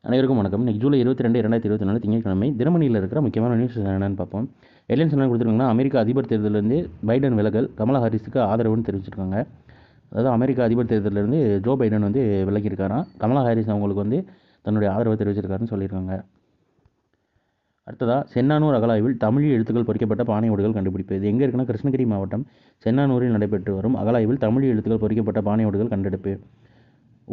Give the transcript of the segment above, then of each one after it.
அனைவருக்கும் வணக்கம். இன்றைக்கி ஜூலை 22, 2024 திங்கட்கிழமை தினமணியில் இருக்கிற முக்கியமான நியூஸ் என்னென்னு பார்ப்போம். ஹெட்லைன்ஸ் என்ன கொடுத்துருக்காங்கன்னா, அமெரிக்க அதிபர் தேர்தலிருந்து பைடன் விலகல், கமலா ஹாரிஸுக்கு ஆதரவுன்னு தெரிவிச்சிருக்காங்க. அதாவது அமெரிக்க அதிபர் தேர்தலிருந்து ஜோ பைடன் விலகியிருக்காராம். கமலா ஹாரிஸ் அவங்களுக்கு தன்னுடைய ஆதரவை தெரிவிச்சிருக்காருன்னு சொல்லியிருக்காங்க. அடுத்ததாக, சென்னானூர் அகழாய்வில் தமிழ் எழுத்துக்கள் பொறிக்கப்பட்ட பானை ஓடுகள் கண்டுபிடிப்பு. இது எங்கே இருக்குன்னா, கிருஷ்ணகிரி மாவட்டம் சென்னானூரில் நடைபெற்று வரும் அகழாய்வில் தமிழ் எழுத்துக்கள் பொறிக்கப்பட்ட பானை ஓடுகள் கண்டெடுப்பு.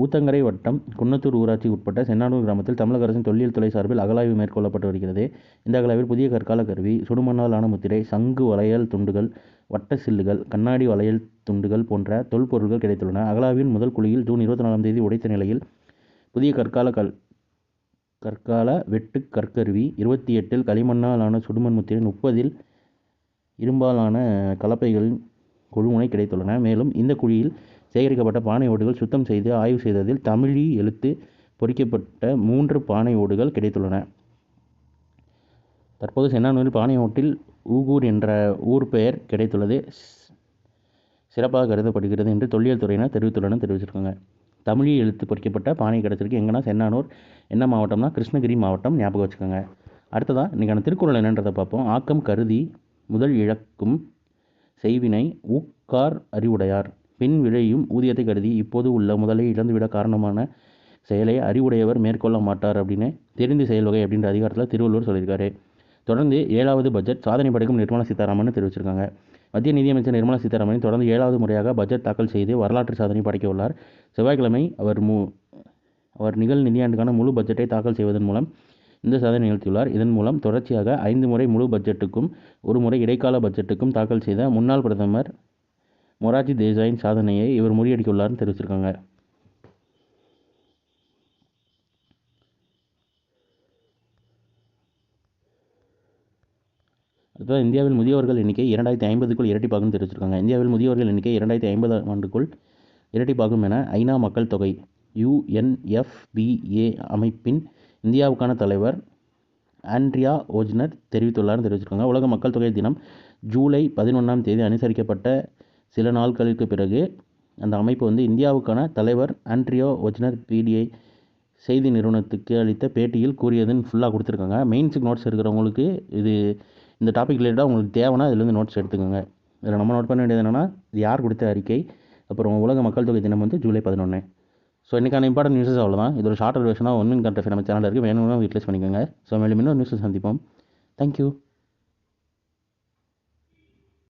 ஊத்தங்கரை வட்டம் குன்னத்தூர் ஊராட்சி உட்பட்ட சென்னானூர் கிராமத்தில் தமிழக அரசின் தொல்லியல் துறை சார்பில் அகழாய்வு மேற்கொள்ளப்பட்டு வருகிறது. இந்த அகழாய்வில் புதிய கற்கால கருவி, சுடுமண்ணால் ஆன முத்திரை, சங்கு வளையல் துண்டுகள், வட்ட சில்லுகள், கண்ணாடி வளையல் துண்டுகள் போன்ற தொல்பொருட்கள் கிடைத்துள்ளன. அகழாய்வின் முதல் குழியில் ஜூன் 24 உடைத்த நிலையில் புதிய கற்கால வெட்டு கற்கருவி, 28 களிமண்ணால் ஆன சுடுமண் முத்திரை, 30 இரும்பாலான கலப்பைகளின் கொழுமுனை கிடைத்துள்ளன. மேலும் இந்த குழியில் சேகரிக்கப்பட்ட பானை ஓடுகள் சுத்தம் செய்து ஆய்வு செய்ததில் தமிழி எழுத்து பொறிக்கப்பட்ட 3 பானை ஓடுகள் கிடைத்துள்ளன. தற்போது சென்னானூரில் பானை ஓட்டில் ஊகூர் என்ற ஊர் பெயர் கிடைத்துள்ளது சிறப்பாக கருதப்படுகிறது என்று தொல்லியல் துறையினர் தெரிவிச்சிருக்காங்க. தமிழி எழுத்து பொறிக்கப்பட்ட பானை கிடைச்சிருக்கு. எங்கன்னா சென்னானூர் என்ன மாவட்டம்னா கிருஷ்ணகிரி மாவட்டம், ஞாபகம் வச்சுக்கோங்க. அடுத்ததாக இன்றைக்கான திருக்குறள் என்னன்றதை பார்ப்போம். ஆக்கம் கருதி முதல் இழக்கும் செய்வினை ஊக்கார் அறிவுடையார், பின் விளையும் ஊதியத்தை கருதி இப்போது உள்ள முதலை இழந்துவிட காரணமான செயலை அறிவுடையவர் மேற்கொள்ள மாட்டார் அப்படின்னு தெரிந்து செயல்வகை அப்படின்ற அதிகாரத்தில் திருவள்ளுவர் சொல்லியிருக்காரு. தொடர்ந்து 7வது பட்ஜெட் சாதனை படைக்கும் நிர்மலா சீதாராமன் தெரிவிச்சிருக்காங்க. மத்திய நிதியமைச்சர் நிர்மலா சீதாராமன் தொடர்ந்து 7வது முறையாக பட்ஜெட் தாக்கல் செய்து வரலாற்று சாதனை படைக்க உள்ளார். செவ்வாய்க்கிழமை அவர் நிகழ் நிதியாண்டுக்கான முழு பட்ஜெட்டை தாக்கல் செய்வதன் மூலம் இந்த சாதனை நிகழ்த்தியுள்ளார். இதன் மூலம் தொடர்ச்சியாக 5 முறை முழு பட்ஜெட்டுக்கும் 1 முறை இடைக்கால பட்ஜெட்டுக்கும் தாக்கல் செய்த முன்னாள் பிரதமர் மொரார்ஜி தேசாயின் சாதனையை இவர் முறியடித்துள்ளார்னு தெரிவிச்சிருக்காங்க. அடுத்தது, இந்தியாவில் முதியோர்கள் எண்ணிக்கை 2050க்குள் இரட்டிப்பாகும் தெரிவிச்சிருக்காங்க. இந்தியாவில் முதியோர்கள் எண்ணிக்கை 2050 ஆண்டுக்குள் இரட்டிப்பாகும் என ஐநா மக்கள் தொகை UNFPA அமைப்பின் இந்தியாவுக்கான தலைவர் ஆண்ட்ரியா ஓஜ்னர் தெரிவிச்சிருக்காங்க. உலக மக்கள் தொகை தினம் ஜூலை 11 அனுசரிக்கப்பட்ட சில நாட்களுக்கு பிறகு அந்த அமைப்பு இந்தியாவுக்கான தலைவர் ஆண்ட்ரியா ஓஜ்னர் PDI செய்தி நிறுவனத்துக்கு அளித்த பேட்டியில் கூறியதுன்னு ஃபுல்லாக கொடுத்துருக்காங்க. மெயின்ஸுக்கு நோட்ஸ் இருக்கிறவங்களுக்கு இந்த டாபிக் ரிலேட்டடாக உங்களுக்கு தேவைன்னா இதுலேருந்து நோட்ஸ் எடுத்துக்கோங்க. இதில் நம்ம நோட் பண்ண வேண்டியது என்னென்னா, இது யார் கொடுத்த அறிக்கை, அப்புறம் உலக மக்கள் தொகை தினம் ஜூலை 11. ஸோ இன்றைக்கான இம்பார்ட்டன்ட் நியூஸஸ் அவ்வளோதான். இது ஒரு ஷார்ட் வெர்ஷனாக 1 மினிட் கண்டென்ட் நம்ம சேனலில் இருக்குது. வேணும்னா யூட்டிலைஸ் பண்ணிக்கோங்க. ஸோ மேலும் இன்னொரு நியூஸை சந்திப்போம். தேங்க்யூ.